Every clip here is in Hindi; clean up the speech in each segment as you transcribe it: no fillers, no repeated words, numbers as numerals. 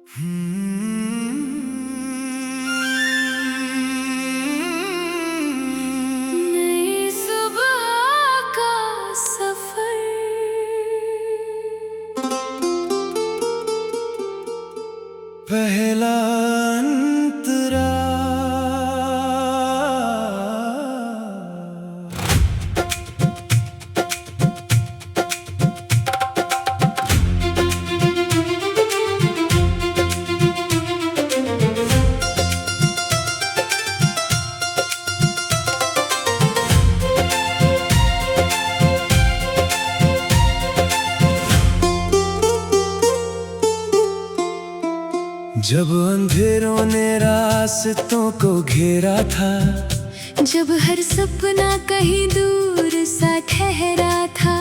नई सुबह का सफर, पहला अंतरा। जब अंधेरों ने रास्तों को घेरा था, जब हर सपना कहीं दूर सा ठहरा था,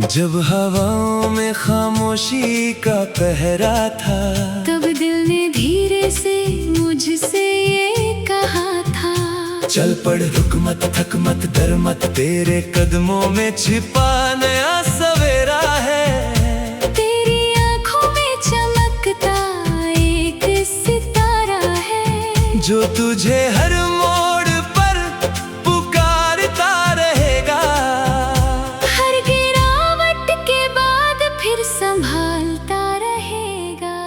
जब हवाओं में खामोशी का पहरा था, तब दिल ने धीरे से मुझसे ये कहा था, चल पड़ रुक मत थक मत डर मत, तेरे कदमों में छिपा नया सवेरा है। तेरी आंखों में चमकता एक सितारा है, जो तुझे हर मोड़ पर पुकारता रहेगा, हर गिरावट के बाद फिर संभालता रहेगा।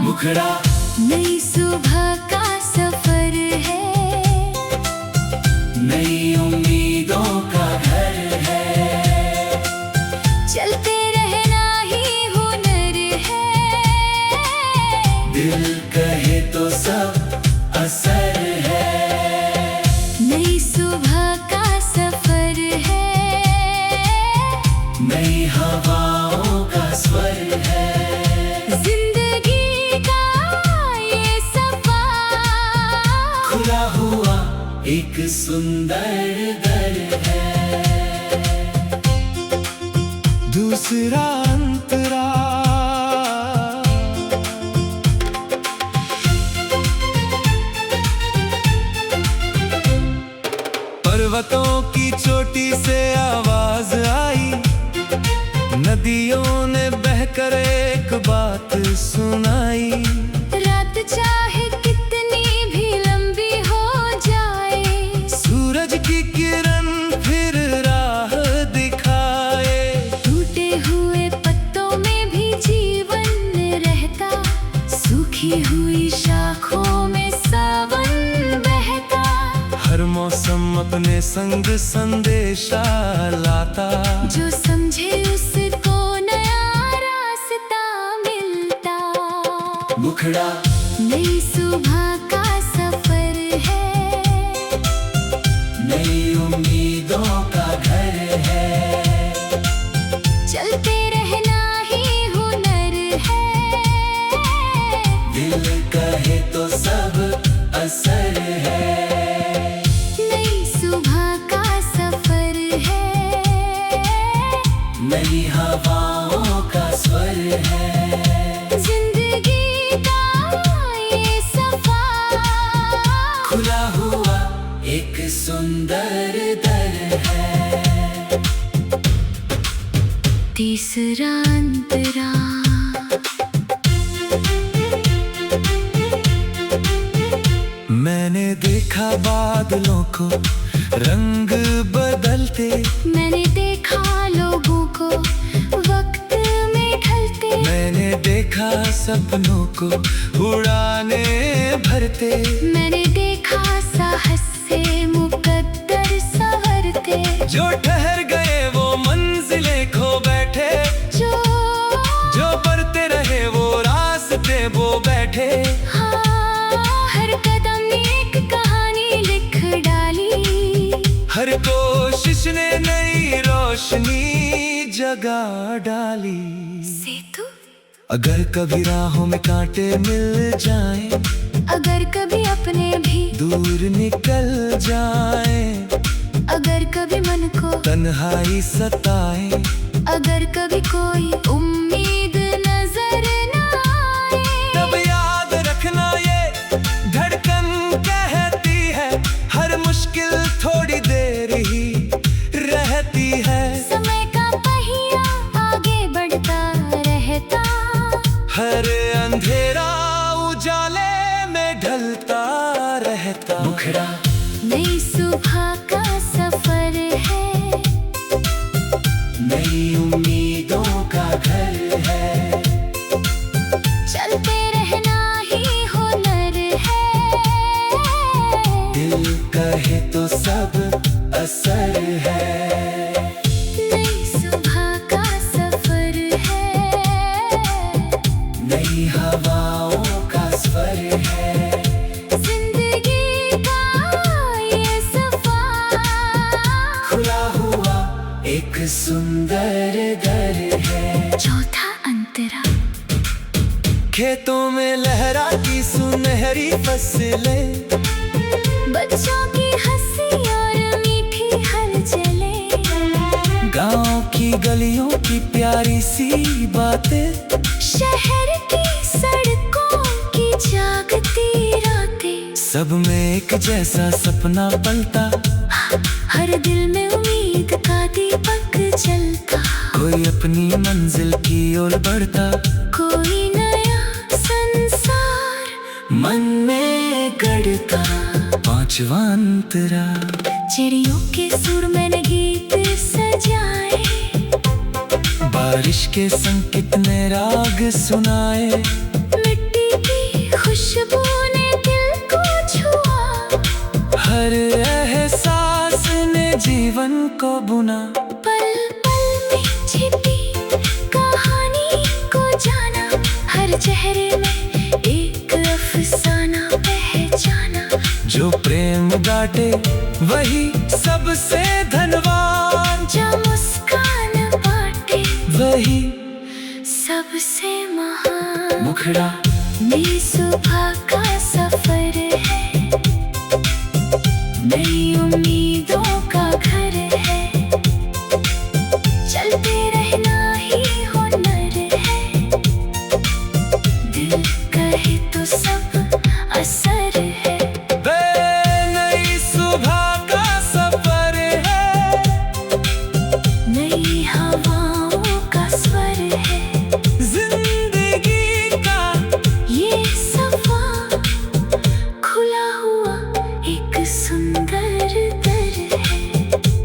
मुखड़ा नई सुबह का सफर है, नई उम्मीदों का घर है, चलते रहना ही हुनर है, दिल कहे तो सब असर है। नई सुबह का सफर है, नई हवाओं का स्वर है, जिंदगी का ये सफर, खुला हुआ एक सुंदर दर है। दूसरा अंतरा। पर्वतों की चोटी से आवाज आई, नदियों ने बहकर एक बात सुनाई, रात चाहे कितनी भी लंबी हो जाए, सूरज की किरण फिर राह दिखाए, टूटे हुए पत्तों में भी जीवन रहता, सूखी हुई शाखों में सावन बहता, हर मौसम अपने संग संदेशा लाता, जो समझे उसको नया रास्ता मिलता। मुखड़ा नई सुबह का सफर है, नई उम्मीदों का घर है, चलते रहना ही हुनर है, दिल कहे तो सब असर है। नई सुबह का सफर है, नई हवाओं का स्वर है, जिंदगी का ये सफर, खुला हुआ एक सुंदर दर है। तीसरा अंतरा। मैंने देखा बादलों को रंग बदलते, मैंने देखा लोगों को वक्त में ढलते, मैंने देखा सपनों को उड़ाने भरते, मैंने देखा साहस से मुकद्दर संवरते, जो ठहर गए वो मंजिलें खो बैठे, जो बढ़ते रहे वो रास्ते वो बैठे। हाँ, हर कदम ने एक कहानी लिख डाली, हर कोशिश ने नई रोशनी जगा डाली। सेतु अगर कभी राहों में कांटे मिल जाएं, अगर कभी अपने भी दूर निकल जाएं, अगर कभी मन को तन्हाई सताए, अगर कभी कोई उम्मीद नजर न आए, तब याद रखना ये धड़कन कहती है, हर मुश्किल थोड़ी देर ही रहती है। समय का पहिया आगे बढ़ता रहता, हर अंधेरा उजाले में ढलता रहता। मुखड़ा नई सुबह का सफर है, नई उम्मीदों का घर है। चलते रहना ही हुनर है, दिल कहे तो सब असर है। नई सुबह का सफर है, नई हवाओं का स्वर है। जिंदगी का ये सफर खुला हुआ एक सुंदर दर है। चौथा अंतरा। खेतों में लहराती सुनहरी फसलें, बच्चों की हंसी और मीठी हलचलें, गांव की गलियों की प्यारी सी बातें, शहर की सड़कों की जागती रातें। सब में एक जैसा सपना पलता, हर दिल में उम्मीद का दीपक जलता। कोई अपनी मंजिल की ओर बढ़ता, कोई नया संसार मन में गढ़ता। पांचवा अंतरा। चिड़ियों के सुर में गीत सजाए, बारिश के संग कितने राग सुनाए। मिट्टी की खुशबू ने दिल को छुआ, हर एहसास ने जीवन को बुना। पल पल में छिपी कहानी को जाना, हर चेहरे में एक अफसाना पहचाना। जो प्रेम बांटे वही सबसे धनवान, जो मुस्कान बांटे वही सबसे महान। मुखड़ा नई सुबह का सफर है, नई उम्मीदों का घर है। चलते रहना ही हुनर है, दिल कहे तो सब असर है। नई सुबह का सफर है, नई हवाओं का स्वर है। जिंदगी का ये सफर खुला हुआ एक सुंदर दर है।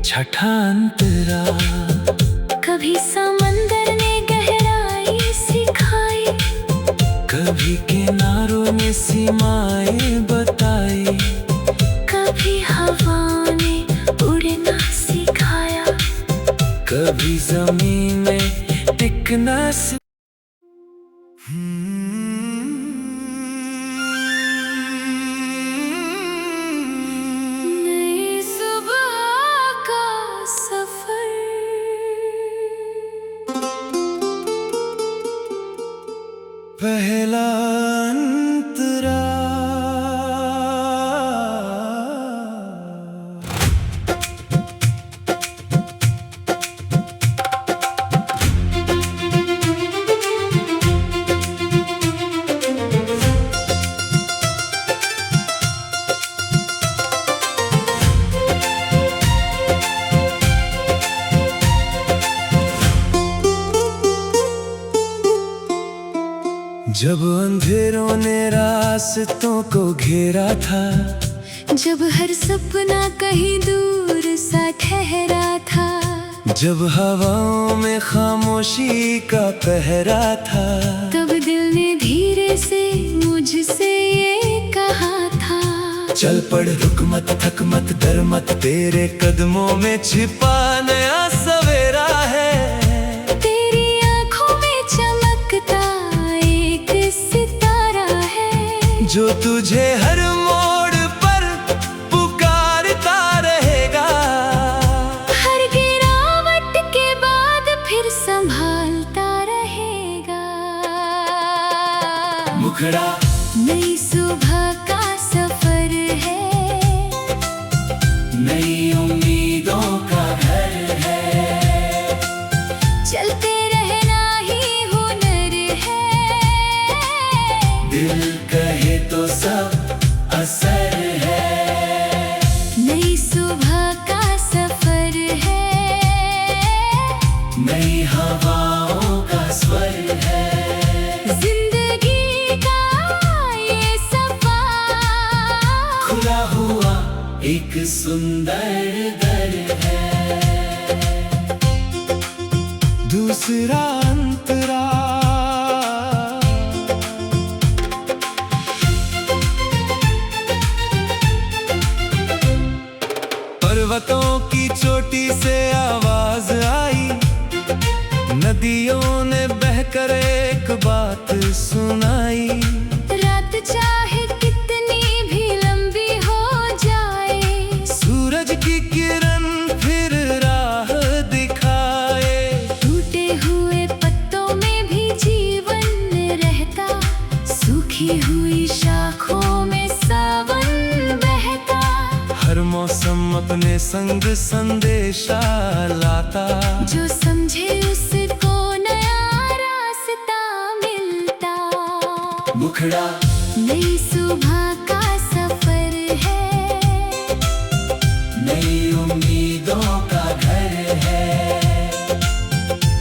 छठा अंतरा। कभी समंदर ने गहराई सिखाई, कभी किनारों ने सीमाएं बताई। कभी हवा ने उड़ना सिखाया, कभी जमीन में टिकना नई सुबह का सफर। पहला अंतरा। जब अंधेरों ने रास्तों को घेरा था, जब हर सपना कहीं दूर सा ठहरा था, जब हवाओं में खामोशी का पहरा था, तब दिल ने धीरे से मुझसे ये कहा था, चल पड़ रुक मत थक मत डर मत, तेरे कदमों में छिपा नया सवेरा है। तेरी आंखों में चमकता एक सितारा है, जो तुझे हर मोड़ पर पुकारता रहेगा, हर गिरावट के बाद फिर संभालता रहेगा। मुखड़ा नई सुबह का सफर है, नई उम्मीदों का घर है, चलते रहना ही हुनर है, दिल कहे तो सब असर है। नई सुबह का सफर है, नई हवाओं का स्वर है। सुंदर दर है। दूसरा अंतरा, पर्वतों की चोटी से आवाज आई, नदियों ने बहकर एक बात सुनाई। रात चाहे कितनी भी लंबी हो जाए, सूरज की किरण फिर राह दिखाए। टूटे हुए पत्तों में भी जीवन रहता, सूखी हुई शाखों में सावन बहता। हर मौसम अपने संग संदेशा लाता, जो समझे उसको नया रास्ता मिलता। मुखड़ा नई सुबह का सफर है, नई उम्मीदों का घर है।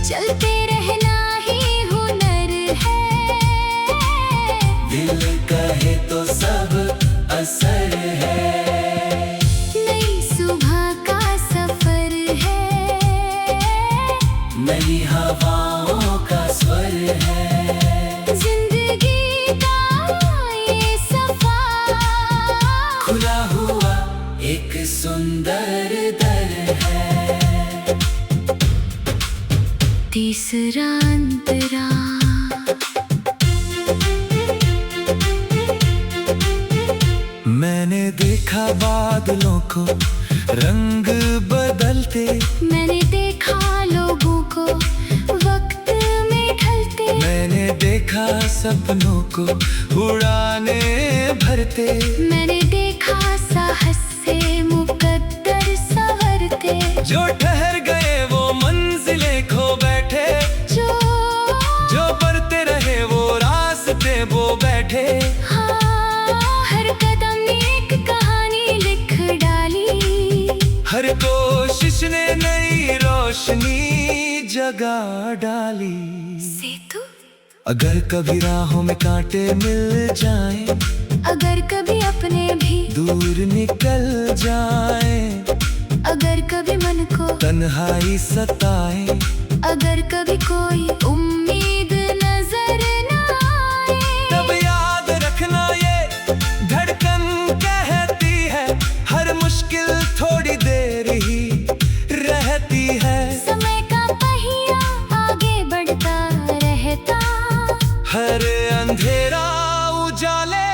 चलते रहना ही हुनर है, दिल कहे तो सब असर है। नई सुबह का सफर है, नई हवाओं का स्वर है। जिंदगी का ये सफर खुला हुआ एक सुंदर दर है। तीसरा अंतरा, मैंने देखा बादलों को रंग बदलते, मैंने देखा लोगों को वक्त में ढलते। मैंने देखा सपनों को उड़ाने भरते। मैंने देखा साहस से मुकद्दर संवरते। जो ठहर गए वो मंजिलें खो बैठे, जो बढ़ते रहे वो रास्ते वो बैठे। हाँ, हर कदम एक कहानी लिख डाली, हर कोशिश ने नई रोशनी जगा डाली। सेतु अगर कभी राहों में कांटे मिल जाएं, अगर कभी अपने भी दूर निकल जाएं, अगर कभी मन को तन्हाई सताए, अगर कभी कोई उम्मीद नजर न आए, तब याद रखना ये धड़कन कहती है, हर मुश्किल थोड़ी देर ही रहती है। समय का पहिया आगे बढ़ता रहता, हर अंधेरा उजाले